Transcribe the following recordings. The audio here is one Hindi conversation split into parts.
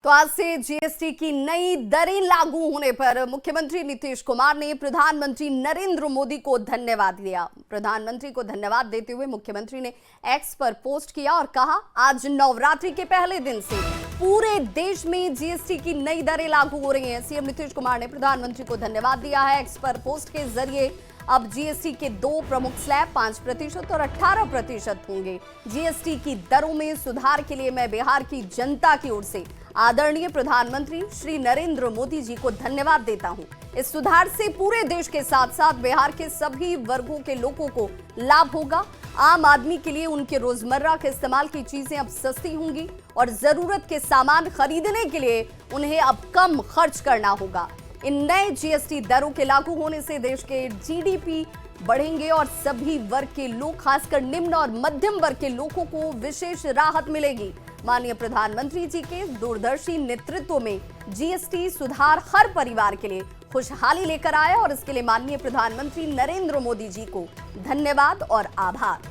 तो आज से जीएसटी की नई दरें लागू होने पर मुख्यमंत्री नीतीश कुमार ने प्रधानमंत्री नरेंद्र मोदी को धन्यवाद दिया। प्रधानमंत्री को धन्यवाद देते हुए मुख्यमंत्री ने एक्स पर पोस्ट किया और कहा, आज नवरात्रि के पहले दिन से पूरे देश में जीएसटी की नई दरें लागू हो रही हैं। सीएम नीतीश कुमार ने प्रधानमंत्री को धन्यवाद दिया है। एक्स पर पोस्ट के जरिए अब जीएसटी के दो प्रमुख स्लैब 5% और 18% होंगे। जीएसटी की दरों में सुधार के लिए मैं बिहार की जनता की ओर से आदरणीय प्रधानमंत्री श्री नरेंद्र मोदी जी को धन्यवाद देता हूं। इस सुधार से पूरे देश के साथ साथ बिहार के सभी वर्गों के लोगों को लाभ होगा। आम आदमी के लिए उनके रोजमर्रा के इस्तेमाल की चीजें अब सस्ती होंगी और जरूरत के सामान खरीदने के लिए उन्हें अब कम खर्च करना होगा। इन नए जीएसटी दरों के लागू होने से देश के जीडीपी बढ़ेंगे और सभी वर्ग के लोग, खासकर निम्न और मध्यम वर्ग के लोगों को विशेष राहत मिलेगी। माननीय प्रधानमंत्री जी के दूरदर्शी नेतृत्व में जीएसटी सुधार हर परिवार के लिए खुशहाली लेकर आया और इसके लिए माननीय प्रधानमंत्री नरेंद्र मोदी जी को धन्यवाद और आभार।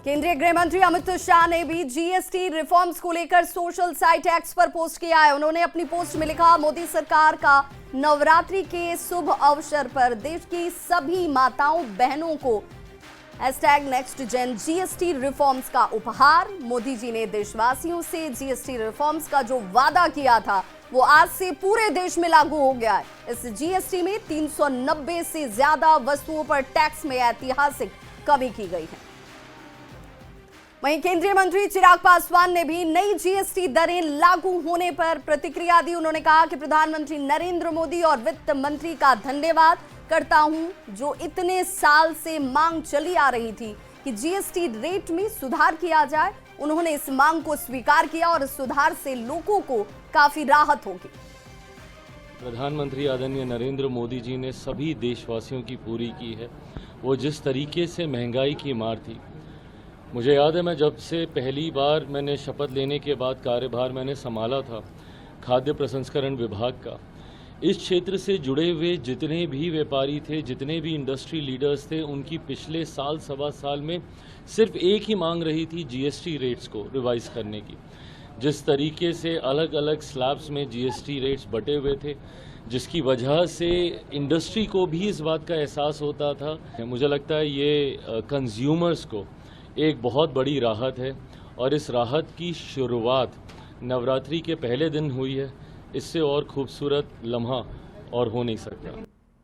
केंद्रीय गृह मंत्री अमित शाह ने भी जीएसटी रिफॉर्म्स को लेकर सोशल साइट एक्स पर पोस्ट किया है। उन्होंने अपनी पोस्ट में लिखा, मोदी सरकार का नवरात्रि के शुभ अवसर पर देश की सभी माताओं बहनों को नेक्स्ट जेन जीएसटी रिफॉर्म्स का उपहार। मोदी जी ने देशवासियों से जीएसटी रिफॉर्म्स का जो वादा किया था वो आज से पूरे देश में लागू हो गया है। इस जीएसटी में 390 से ज्यादा वस्तुओं पर टैक्स में ऐतिहासिक कमी की गई है। वहीं केंद्रीय मंत्री चिराग पासवान ने भी नई जीएसटी दरें लागू होने पर प्रतिक्रिया दी। उन्होंने कहा कि प्रधानमंत्री नरेंद्र मोदी और वित्त मंत्री का धन्यवाद करता हूं, जो इतने साल से मांग चली आ रही थी कि जीएसटी रेट में सुधार किया जाए। उन्होंने इस मांग को स्वीकार किया और इस सुधार से लोगों को काफी राहत होगी। प्रधानमंत्री आदरणीय नरेंद्र मोदी जी ने सभी देशवासियों की पूरी की है। वो जिस तरीके से महंगाई की मार थी, मुझे याद है मैं जब से पहली बार मैंने शपथ लेने के बाद कार्यभार मैंने संभाला था खाद्य प्रसंस्करण विभाग का, इस क्षेत्र से जुड़े हुए जितने भी व्यापारी थे, जितने भी इंडस्ट्री लीडर्स थे, उनकी पिछले साल सवा साल में सिर्फ एक ही मांग रही थी जीएसटी रेट्स को रिवाइज करने की। जिस तरीके से अलग अलग स्लैब्स में जीएसटी रेट्स बटे हुए थे, जिसकी वजह से इंडस्ट्री को भी इस बात का एहसास होता था। मुझे लगता है ये कंज्यूमर्स को एक बहुत बड़ी राहत है और इस राहत की शुरुआत नवरात्रि के पहले दिन हुई है। इससे और खूबसूरत लम्हा और हो नहीं सकता।